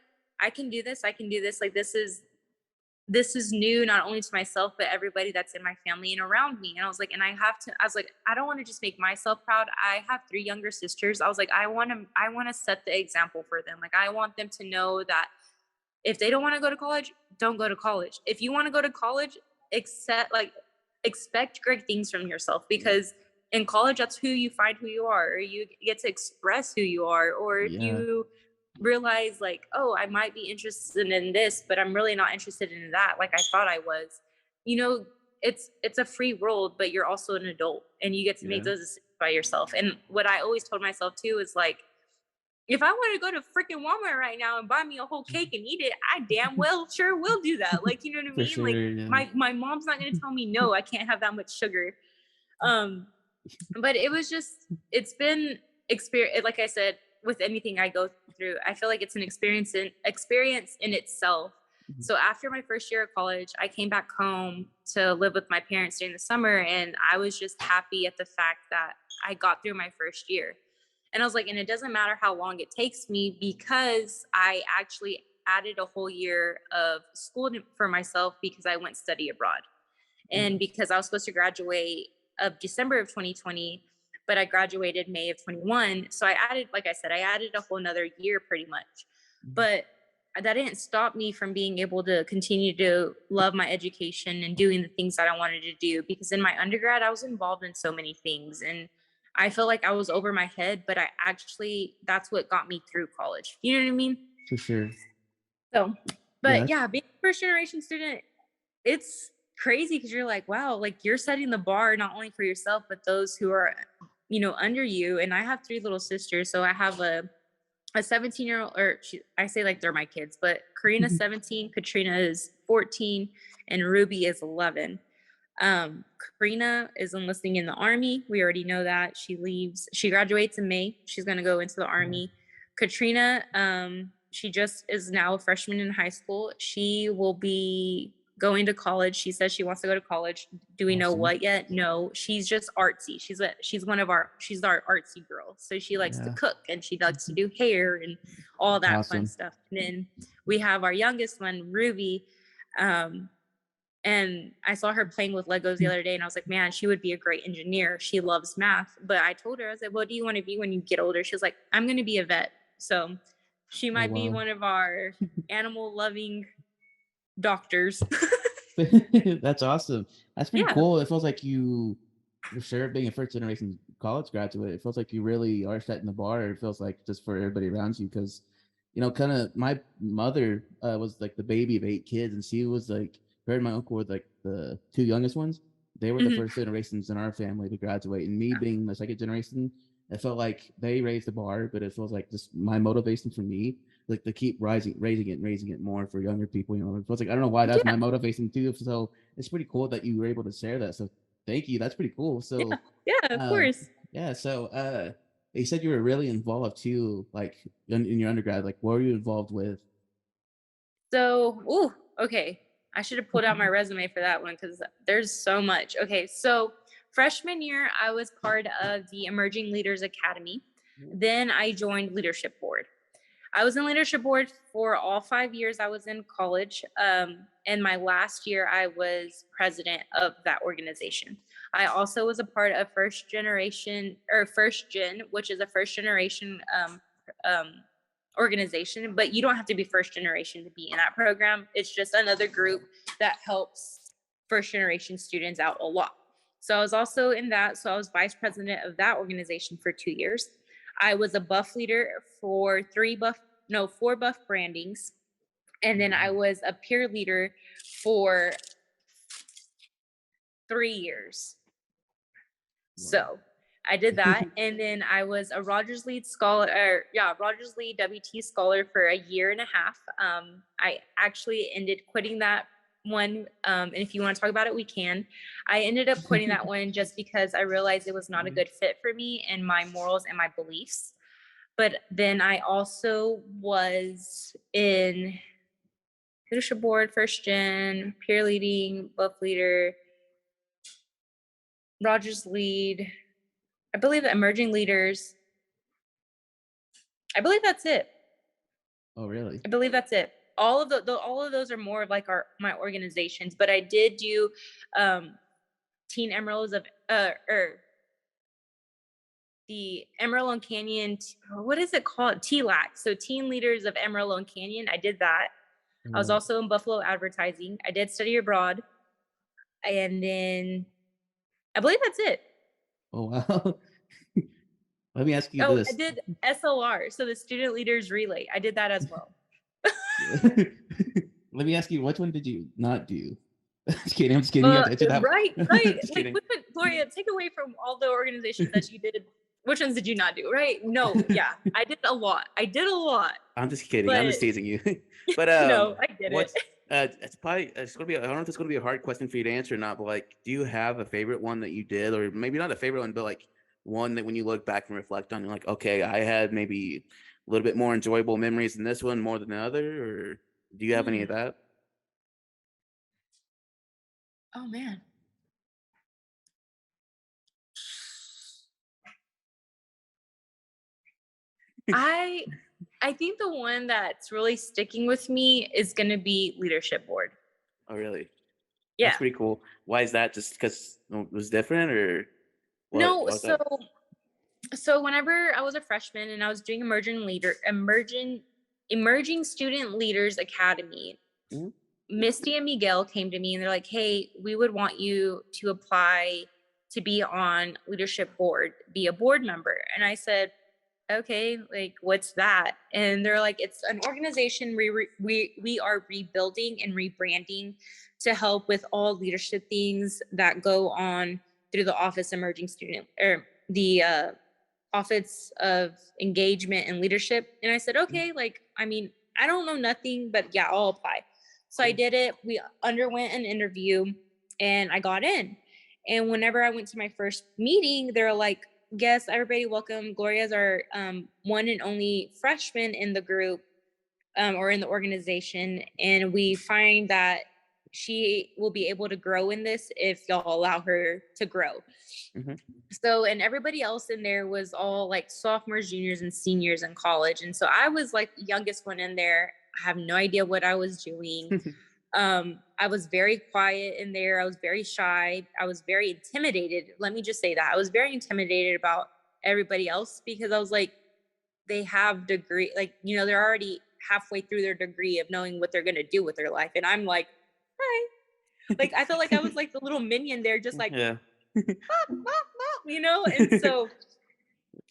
I can do this. I can do this. Like this is new, not only to myself, but everybody that's in my family and around me. And I was like, and I was like, I don't want to just make myself proud. I have 3 younger sisters. I was like, I want to set the example for them. Like, I want them to know that if they don't want to go to college, don't go to college. If you want to go to college, accept like expect great things from yourself, Yeah. because in college that's who you find who you are, or you get to express who you are, or if Yeah. you realize like, oh, I might be interested in this, but I'm really not interested in that like I thought I was. You know, it's a free world, but you're also an adult and you get to make Yeah. those decisions by yourself. And what I always told myself too is like, if I want to go to freaking Walmart right now and buy me a whole cake and eat it, I damn well sure will do that. Like, you know what I For mean? Like sure. Yeah. my mom's not gonna tell me no, I can't have that much sugar. Um, but it was just it's been experience, like I said, with anything I go through, I feel like it's an experience in itself. Mhm. So after my first year of college, I came back home to live with my parents during the summer, and I was just happy at the fact that I got through my first year. And I was like, and it doesn't matter how long it takes me, because I actually added a whole year of school for myself because I went study abroad. Yeah. And because I was supposed to graduate of December of 2020, but I graduated May of 21. So I added, like I said, I added a whole nother year pretty much. Mhm. But that didn't stop me from being able to continue to love my education and doing the things that I wanted to do. Because in my undergrad, I was involved in so many things, and I feel like I was over my head, but I actually, that's what got me through college. You know what I mean? For sure. So, Yeah. but yeah, being a first generation student, it's crazy because you're like, wow, like you're setting the bar not only for yourself, but those who are, under you. And I have 3 little sisters. So I have a 17-year-old, or I say like they're my kids, but Karina's 17, Katrina is 14, and Ruby is 11. Karina is enlisting in the army. We already know that. She graduates in May. She's going to go into the Wow. army. Katrina, she just is now a freshman in high school. She will be going to college. She says she wants to go to college. Do we know Awesome. what yet? No. She's just artsy. She's our artsy girl. So she likes to Yeah. cook and she likes to do hair and all That's that fun awesome. stuff. And then we have our youngest one, Ruby. Um, and I saw her playing with Legos the other day, and I was like, man, she would be a great engineer. She loves math. But I told her, I was like, what do you want to be when you get older? She was like, I'm going to be a vet. So she Oh might be wow. one of our animal loving doctors. That's awesome. That's pretty Yeah. cool. It feels like you, for sure, being a first generation college graduate, it feels like you really are setting the bar. It feels like just for everybody around you, because, kind of my mother was like the baby of 8 kids, and she was like, her and my uncle were like the 2 youngest ones. They were the Mhm. first generations in our family to graduate, and me Yeah. being the second generation, it felt like they raised the bar, but it feels like just my motivation for me like to keep raising it more for younger people. It feels like I don't know why that's my Yeah. motivation too. So it's pretty cool that you were able to share that. So thank you. That's pretty cool. Yeah. So Yeah. Of uh course. yeah, so you said you were really involved too, like in your undergrad. Like what were you involved with? So, ooh, okay. I should have pulled out my resume for that one because there's so much. Okay, so freshman year, I was part of the Emerging Leaders Academy. Then I joined Leadership Board. I was in leadership board for all 5 years I was in college. And my last year, I was president of that organization. I also was a part of First Gen, which is a first generation um, organization. But you don't have to be first generation to be in that program. It's just another group that helps first generation students out a lot. So I was also in that. So I was vice president of that organization for 2 years. I was a buff leader for 4 buff brandings. And then I was a peer leader for 3 years. Wow. So I did that, and then I was a Rogers Lead scholar, or yeah, Rogers Lead WT scholar for a year and a half. I actually ended quitting that one, and if you want to talk about it, we can. I ended up quitting that one just because I realized it was not a Mhm. good fit for me and my morals and my beliefs. But then I also was in leadership board, first gen, peer leading, book leader, Rogers Lead. I believe that emerging leaders. I believe that's it. Oh, really? I believe that's it. All of all of those are more of like our my organizations, but I did do um Teen Emeralds of the Emerald and Canyon, what is it called? TLAC. So Teen Leaders of Emerald and Canyon. I did that. I was Mm. also in Buffalo advertising. I did study abroad. And then I believe that's it. Oh, wow. Let me ask you Oh, I this. did SLR. So the Student Leaders Relay. I did that as well. Let me ask you, which one did you not do? Just kidding. I'm just kidding. You have Well, to answer that. right, right. Just Like, kidding. which one, Gloria, take away from all the organizations that you did. Which ones did you not do? Right? No, yeah, I did a lot. I did a lot, I'm just kidding. I'm but just teasing you. But no, I did it. what's it's probably it's gonna be. I don't know if it's gonna be a hard question for you to answer or not. But like, do you have a favorite one that you did, or maybe not a favorite one, but like one that when you look back and reflect on, you're like, okay, I had maybe a little bit more enjoyable memories in this one more than the other, or do you have any of Hmm. that? Oh man, I I think the one that's really sticking with me is going to be leadership board. Oh, really? That's Yeah. pretty cool. Why is that? Just because it was different, or what? No, What was that? so whenever I was a freshman and I was doing emerging student leaders academy, Mhm. Misty and Miguel came to me and they're like, "Hey, we would want you to apply to be on leadership board, be a board member." And I said, "Okay, like what's that?" And they're like, "It's an organization we are rebuilding and rebranding to help with all leadership things that go on through the office emerging student or the Office of Engagement and Leadership." And I said, Mm. okay, like, I mean, I don't know nothing, but yeah, I'll apply. So I Cool. did it. We underwent an interview and I got in. And whenever I went to my first meeting, they're like, "Guess everybody, welcome. Gloria's our one and only freshman in the group or in the organization. And we find that she will be able to grow in this if y'all allow her to grow." Mhm. So, and everybody else in there was all like sophomores, juniors, and seniors in college. And so I was like the youngest one in there. I have no idea what I was doing. I was very quiet in there. I was very shy. I was very intimidated. Let me just say that I was very intimidated about everybody else because I was like, they have degree, like, they're already halfway through their degree of knowing what they're going to do with their life. And I'm like, hi. Like, I felt like I was like the little minion there, just like, Yeah. and so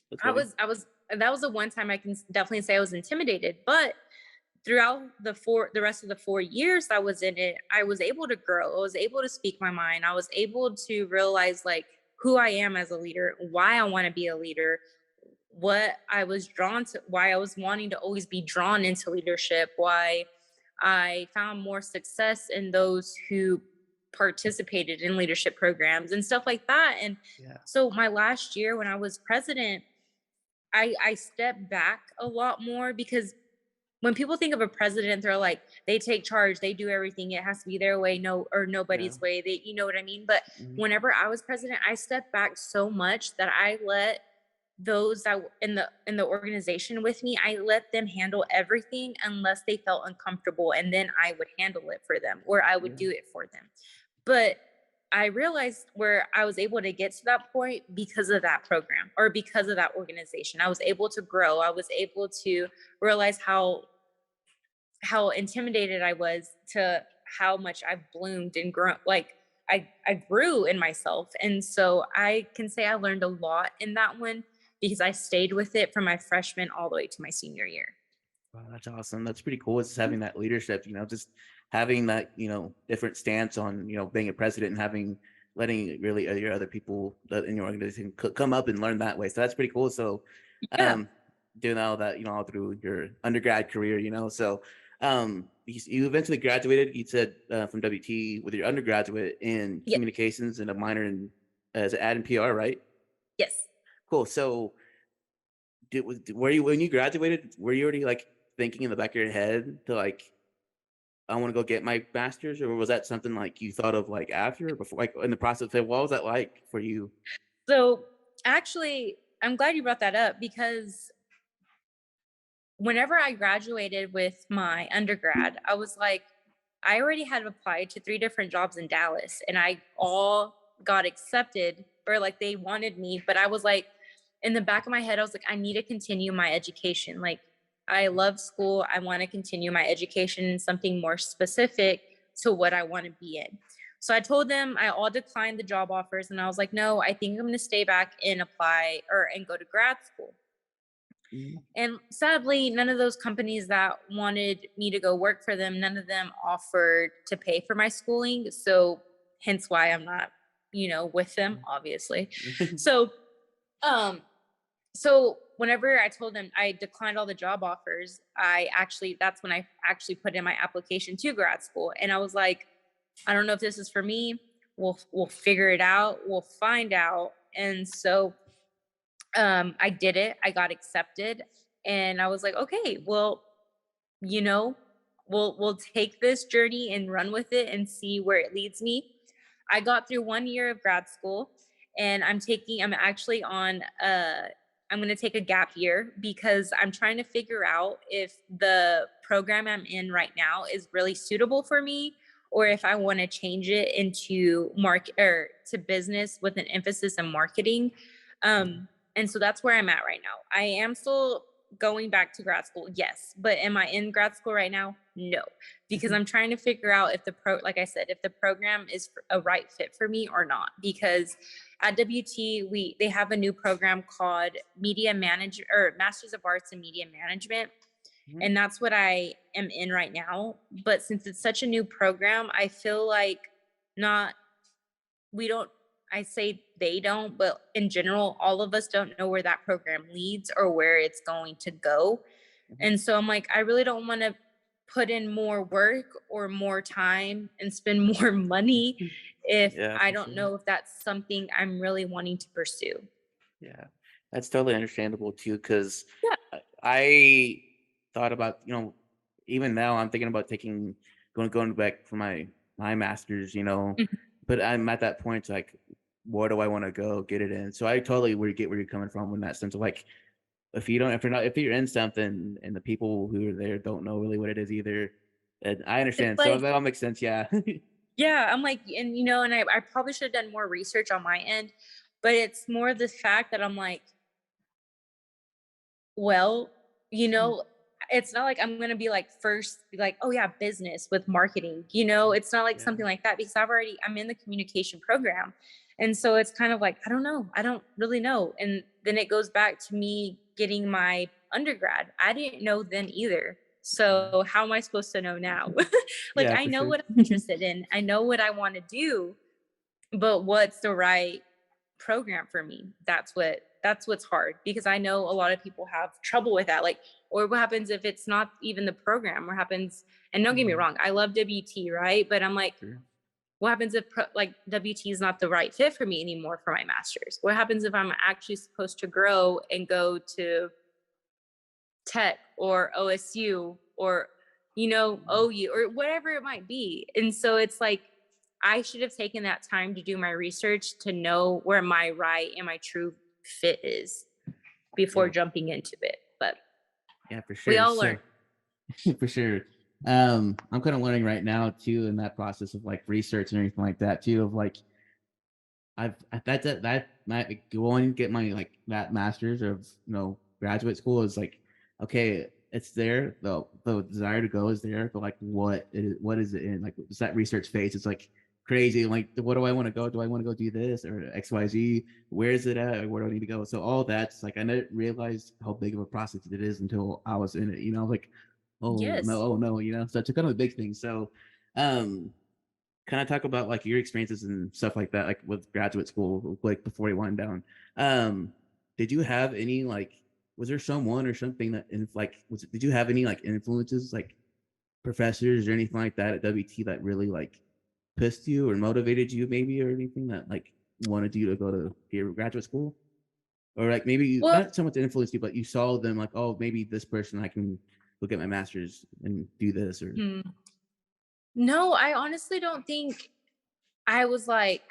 That's I funny. was I was that was the one time I can definitely say I was intimidated, but throughout the rest of the 4 years I was in it, I was able to grow. I was able to speak my mind. I was able to realize like who I am as a leader, why I want to be a leader, what I was drawn to, why I was wanting to always be drawn into leadership, why I found more success in those who participated in leadership programs and stuff like that. And Yeah. so my last year when I was president, I stepped back a lot more because when people think of a president, they're like, they take charge, they do everything. It has to be their way, no, or Yeah. nobody's way. You know what I mean? But Mhm. whenever I was president, I stepped back so much that I let those that in the organization with me, I let them handle everything unless they felt uncomfortable. And then I would handle it for them or I would Yeah. do it for them. But I realized where I was able to get to that point because of that program or because of that organization. I was able to grow. I was able to realize how intimidated I was to how much I've bloomed and grown. Like I grew in myself. And so I can say I learned a lot in that one because I stayed with it from my freshman all the way to my senior year. Wow, that's awesome. That's pretty cool. It's just having that leadership, just having that, different stance on, being a president and having letting really your other people that in your organization come up and learn that way. So that's pretty cool. So, Yeah. um, doing all that, all through your undergrad career, so you eventually graduated. You said from WT with your undergraduate in Yeah. communications and a minor in as an ad and PR, right? Yes. Cool. So, were you when you graduated? Were you already like thinking in the back of your head to like I want to go get my master's, or was that something like you thought of like after or before, like in the process? Of, what was that like for you? So actually, I'm glad you brought that up because whenever I graduated with my undergrad, I was like, I already had applied to 3 different jobs in Dallas and I all got accepted or like they wanted me, but I was like, in the back of my head, I was like, I need to continue my education. Like, I love school. I want to continue my education in something more specific to what I want to be in. So I told them I all declined the job offers and I was like, no, I think I'm going to stay back and apply or and go to grad school. Mhm. And sadly, none of those companies that wanted me to go work for them, none of them offered to pay for my schooling. So hence why I'm not, with them, obviously. So, um, so whenever I told them I declined all the job offers, that's when I actually put in my application to grad school. And I was like, I don't know if this is for me. We'll figure it out. We'll find out. And so I did it. I got accepted and I was like, okay, well, you know, we'll take this journey and run with it and see where it leads me. I got through 1 year of grad school and I'm actually on I'm going to take a gap year because I'm trying to figure out if the program I'm in right now is really suitable for me or if I want to change it into market or to business with an emphasis in marketing. And so that's where I'm at right now. I am still going back to grad school, yes. But am I in grad school right now? No, because I'm trying to figure out if like I said, if the program is a right fit for me or not. Because at WT, they have a new program called Media Manager or Masters of Arts in Media Management. And that's what I am in right now. But since it's such a new program, I feel like not we don't I say they don't, but in general, all of us don't know where that program leads or where it's going to go. And so I'm like, I really don't want to put in more work or more time and spend more money if Yeah, I for don't sure. know if that's something I'm really wanting to pursue. Yeah, that's totally understandable too. Because Yeah. I thought about even now I'm thinking about going back for my master's. Mhm. But I'm at that point like, where do I want to go get it in? So I totally would get where you're coming from in that sense of like, if you're in something and the people who are there don't know really what it is either, and I It's understand. So like, that all makes sense. Yeah. yeah, I'm like, and I probably should have done more research on my end, but it's more the fact that I'm like, well, you know, it's not like I'm gonna be like first be like, oh yeah, business with marketing. It's not like Yeah. something like that because I'm in the communication program. And so it's kind of like, I don't know. I don't really know. And then it goes back to me getting my undergrad. I didn't know then either. Yeah. So how am I supposed to know now? Like Yeah, I for know sure. what I'm interested in. I know what I want to do, but what's the right program for me? That's what's hard because I know a lot of people have trouble with that. Like, or what happens if it's not even the program? What happens? And don't get me Mhm. wrong, I love WT, right? But I'm like, Sure. what happens if like WT is not the right fit for me anymore for my master's? What happens if I'm actually supposed to grow and go to Tech or OSU or Mhm. OU or whatever it might be. And so it's like I should have taken that time to do my research to know where my right and my true fit is before Yeah. jumping into it. But Yeah, for we sure. all learn. So for sure. I'm kind of learning right now too in that process of like research and everything like that too of like that might going to get my like that master's of graduate school is like okay, it's there, the desire to go is there, but like what is it in, like it's that research phase. It's like crazy, like what do I want to go, do I want to go do this or XYZ, where is it at, where do I need to go? So all that's like I didn't realize how big of a process it is until I was in it, like oh no, Yes. oh no, so it took on a big thing. So um kind of talk about like your experiences and stuff like that, like with graduate school, like before you wind down. Um, did you have any like, was there someone or something that, in like, did you have any like influences, like professors or anything like that at WT that really like pissed you or motivated you, maybe, or anything that like wanted you to go to your graduate school? Or like maybe Well, not so much influenced you, but you saw them like, oh, maybe this person I can look at my master's and do this or hmm, no, I honestly don't think I was like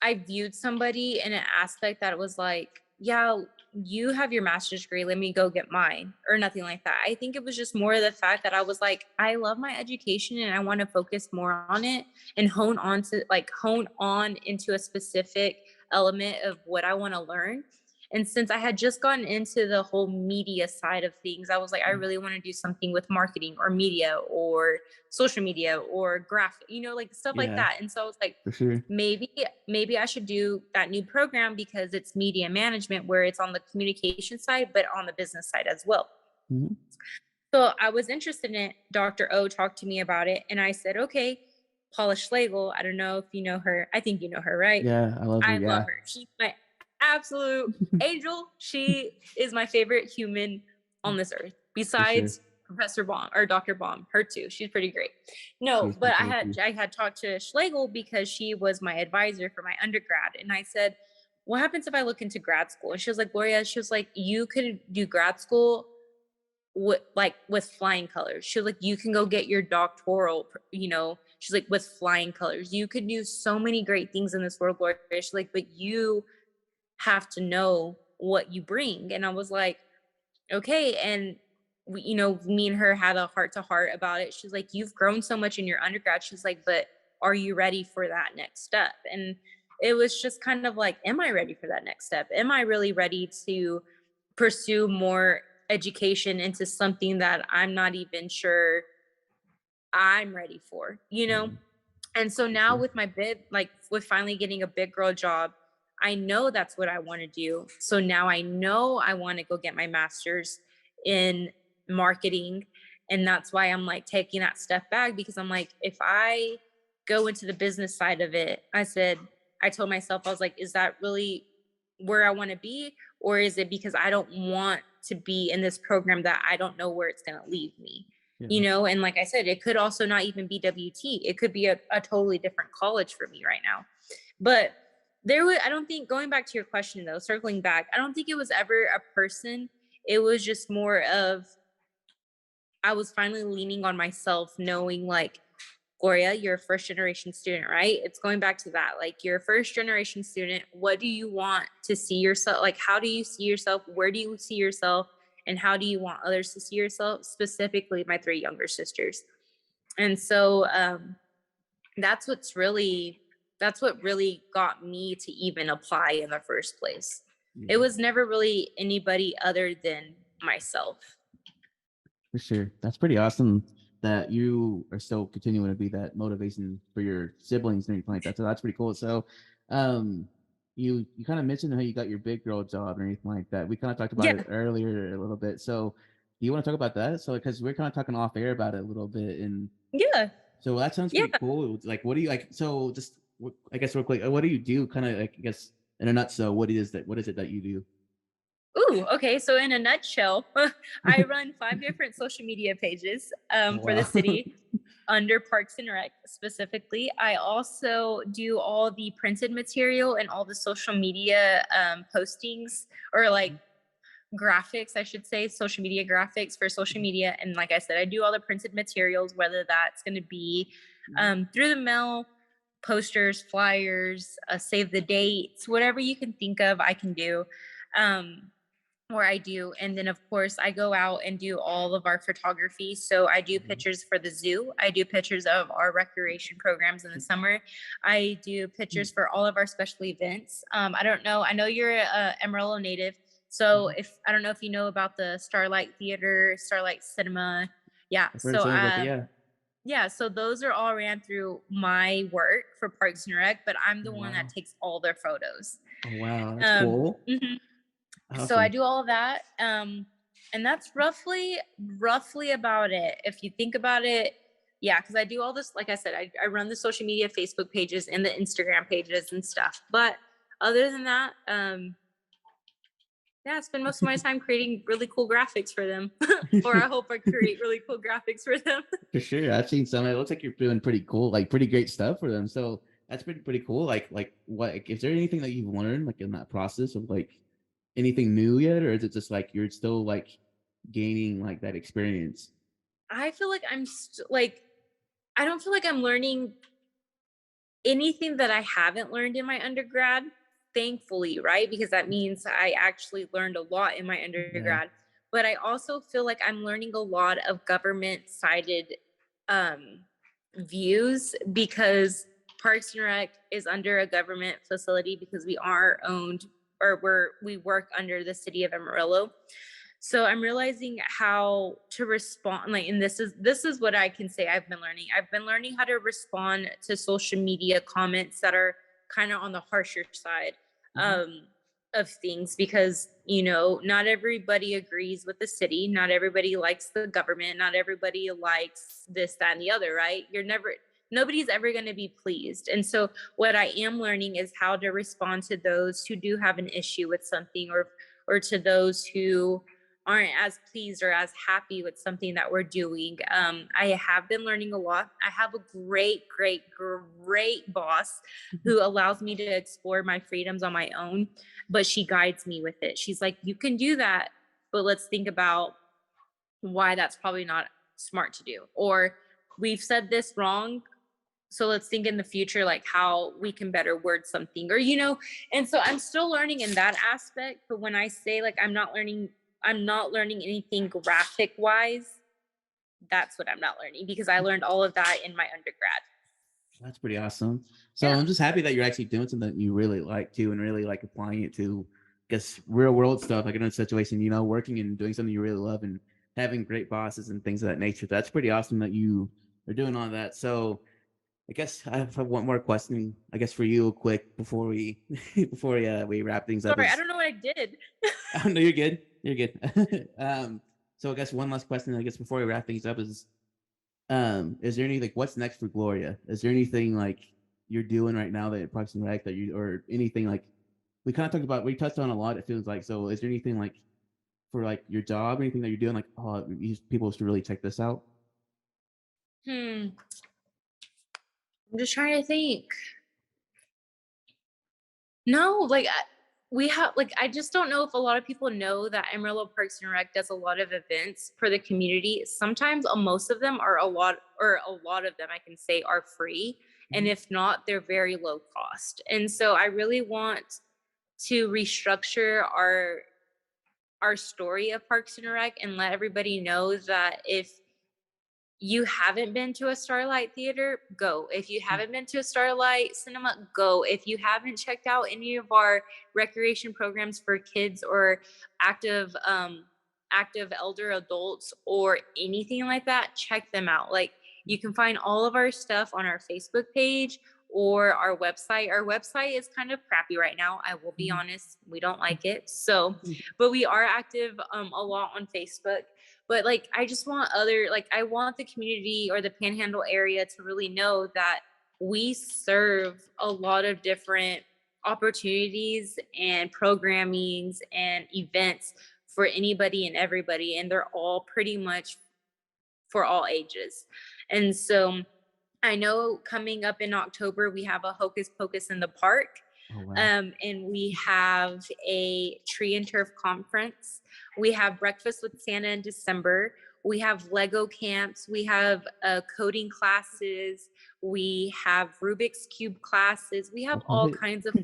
I viewed somebody in an aspect that was like, yeah, you have your master's degree, let me go get mine, or nothing like that. I think it was just more the fact that I was like, I love my education and I want to focus more on it and hone on into a specific element of what I want to learn. And since I had just gotten into the whole media side of things, I was like, I really want to do something with marketing or media or social media or graphic, like stuff like yeah, that. And so I was like, for sure. maybe I should do that new program because it's media management where it's on the communication side, but on the business side as well. Mhm. So I was interested in it. Dr. O talked to me about it and I said, okay, Paula Schlegel. I don't know if you know her. I think you know her, right? Yeah, I love her. I love Yeah, her. She's my absolute angel. She is my favorite human on this earth, for sure. besides Professor Baum or Dr. Baum. Her too. She's pretty great. No, She's but pretty I cool had too. I had talked to Schlegel because she was my advisor for my undergrad, and I said, "What happens if I look into grad school?" And she was like, "Gloria," she was like, "You could do grad school with flying colors." She was like, "You can go get your doctoral, She's like, with flying colors. You could do so many great things in this world, Gloria." She's like, "But you have to know what you bring." And I was like, okay. And me and her had a heart to heart about it. She's like, "You've grown so much in your undergrad." She's like, "But are you ready for that next step?" And it was just kind of like, am I ready for that next step? Am I really ready to pursue more education into something that I'm not even sure I'm ready for, Yeah, And so for now sure. with my bid, like with finally getting a big girl job, I know that's what I want to do. So now I know I want to go get my master's in marketing. And that's why I'm like taking that step back because I'm like, if I go into the business side of it, I told myself, I was like, is that really where I want to be? Or is it because I don't want to be in this program that I don't know where it's going to leave me? Yeah, And like I said, it could also not even be WT. It could be a totally different college for me right now. But I don't think, going back to your question though, circling back, I don't think it was ever a person. It was just more of, I was finally leaning on myself, knowing like, Gloria, you're a first generation student, right? It's going back to that. Like, you're a first generation student. What do you want to see yourself? Like, how do you see yourself? Where do you see yourself? And how do you want others to see yourself? Specifically, my three younger sisters. And so that's that's what really got me to even apply in the first place. It yeah. was never really anybody other than myself. For sure. That's pretty awesome that you are still continuing to be that motivation for your siblings and everything like that. So that's pretty cool. So um you kind of mentioned how you got your big girl job or anything like that. We kind of talked about it Yeah, earlier a little bit. So do you want to talk about that? So because we're kind of talking off air about it a little bit. And yeah, so that sounds yeah. pretty cool. Like what do you like? So just I guess real quick, what do you do? Kind of like I guess in a nutshell, what is it that you do? Ooh, okay. So in a nutshell, I run 5 different social media pages Oh for the wow. city under Parks and Rec specifically. I also do all the printed material and all the social media postings, or like graphics, I should say, social media graphics for social media. And like I said, I do all the printed materials, whether that's going to be through the mail, posters, flyers, save the dates, whatever you can think of, I can do. Um, or I do. And then, of course, I go out and do all of our photography. So I do Mhm. pictures for the zoo. I do pictures of our recreation programs in the summer. I do pictures for all of our special events. I don't know. I know you're a Amarillo native. So Mhm. I don't know if you know about the Starlight Theater, Starlight Cinema. Yeah. I've heard So, some of it, but yeah. yeah. So those are all ran through my work for Parks and Rec, but I'm Oh, the one that wow. takes all their photos. Oh, wow, that's Um, cool. mhm. So I Awesome. do all of that. And that's roughly about it. If you think about it, Yeah, because I do all this, like I said, I run the social media Facebook pages and the Instagram pages and stuff. But other than that, yeah, I spend most of my time creating really cool graphics for them. Or I hope I create really cool graphics for them. For sure. I've seen some. It looks like you're doing pretty cool, like pretty great stuff for them. So that's pretty cool. Like what is there anything that you've learned like in that process of like anything new yet? Or is it just like you're still like gaining like that experience? I feel like like I don't feel like I'm learning anything that I haven't learned in my undergrad, thankfully, right? Because that means I actually learned a lot in my Yeah. undergrad. But I also feel like I'm learning a lot of government sided um, views because Parks and Rec is under a government facility because we are owned or we work under the city of Amarillo. So I'm realizing how to respond, like, and this is what I can say I've been learning. I've been learning how to respond to social media comments that are kind of on the harsher side Mhm. um of things because not everybody agrees with the city, not everybody likes the government, not everybody likes this, that, and the other, right? Nobody's ever going to be pleased. And so what I am learning is how to respond to those who do have an issue with something, or to those who aren't as pleased or as happy with something that we're doing. I have been learning a lot. I have a great, great, great boss who allows me to explore my freedoms on my own, but she guides me with it. She's like, you can do that, but let's think about why that's probably not smart to do. Or we've said this wrong, so let's think in the future like how we can better word something, and so I'm still learning in that aspect. But when I say like I'm not learning anything graphic wise, that's what I'm not learning, because I learned all of that in my undergrad. That's pretty awesome. So Yeah. I'm just happy that you're actually doing something that you really like too, and really like applying it to, guess, real world stuff, like in a situation, working and doing something you really love and having great bosses and things of that nature. That's pretty awesome that you are doing all that. So I guess I have one more question, I guess, for you, quick, before we we wrap things up. Sorry, I Is don't know what I did. oh no, you're good. You're good. So I guess one last question, I guess, before we wrap things up is there any like what's next for Gloria? Is there anything like you're doing right now that Parks and Rec that you or anything like we touched on a lot, it feels like. So is there anything like for like your job, anything that you're doing like, oh, these people should really check this out? Hmm. I'm just trying to think. No, like we have like I just don't know if a lot of people know that Amarillo Parks and Rec does a lot of events for the community. Sometimes most of them are a lot of them I can say are free, and Mhm. if not, they're very low cost. And so I really want to restructure our story of Parks and Rec and let everybody know that if you haven't been to a Starlight Theater, go. If you haven't been to a Starlight Cinema, go. If you haven't checked out any of our recreation programs for kids or active active elder adults or anything like that, check them out. Like, you can find all of our stuff on our Facebook page or our website. Our website is kind of crappy right now. I will be Mhm. honest. We don't like it. So, but we are active a lot on Facebook. But like I just want I want the community or the panhandle area to really know that we serve a lot of different opportunities and programmings and events for anybody and everybody, and they're all pretty much for all ages. And so I know coming up in October, we have a Hocus Pocus in the Park. Oh wow. And we have a tree and turf conference. We have breakfast with Santa in December. We have Lego camps. We have coding classes. We have Rubik's Cube classes. We have all What? kinds of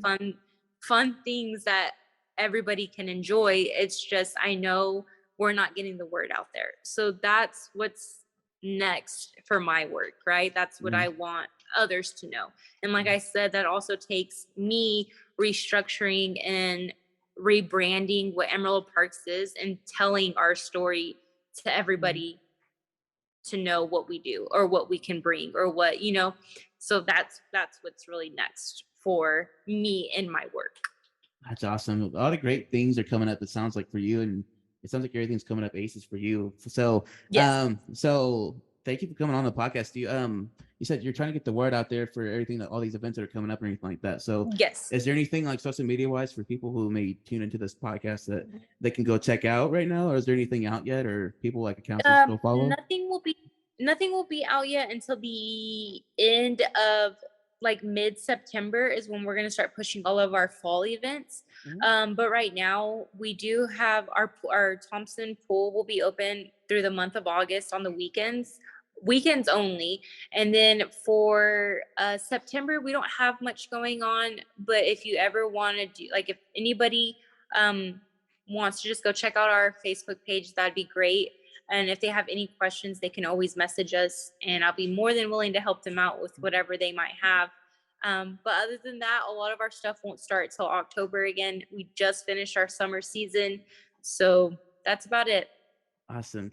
fun things that everybody can enjoy. It's just, I know we're not getting the word out there. So that's what's next for my work, right? That's what Yeah. I want others to know. And like I said, that also takes me restructuring and rebranding what Emerald Parks is and telling our story to Mhm. everybody to know what we do or what we can bring or what. So that's what's really next for me in my work. That's awesome. A lot of great things are coming up. It sounds like for you, and it sounds like everything's coming up aces for you. So, Yes. thank you for coming on the podcast. You said you're trying to get the word out there for everything that all these events that are coming up or anything like that. So Yes. is there anything like social media wise for people who may tune into this podcast that they can go check out right now, or is there anything out yet, or people like accounts to go follow? Nothing will be out yet until the end of like mid-September is when we're going to start pushing all of our fall events. But right now we do have our Thompson pool will be open through the month of August on the weekends only. And then for September we don't have much going on, but if you ever want to do, like, if anybody wants to just go check out our Facebook page, that'd be great. And if they have any questions, they can always message us, and I'll be more than willing to help them out with whatever they might have. But other than that, a lot of our stuff won't start till October again. We just finished our summer season. So that's about it. Awesome.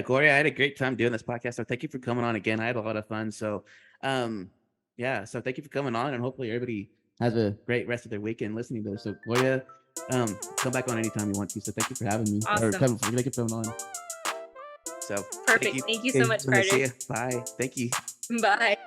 Gloria, I had a great time doing this podcast. So thank you for coming on again. I had a lot of fun. So, yeah. So thank you for coming on, and hopefully everybody has a great rest of their weekend listening to this. So Gloria, come back on anytime you want to. So thank you for having me. Awesome. Thank you for coming on. So Perfect. Thank you so much, See Carter. you. Bye. Thank you. Bye.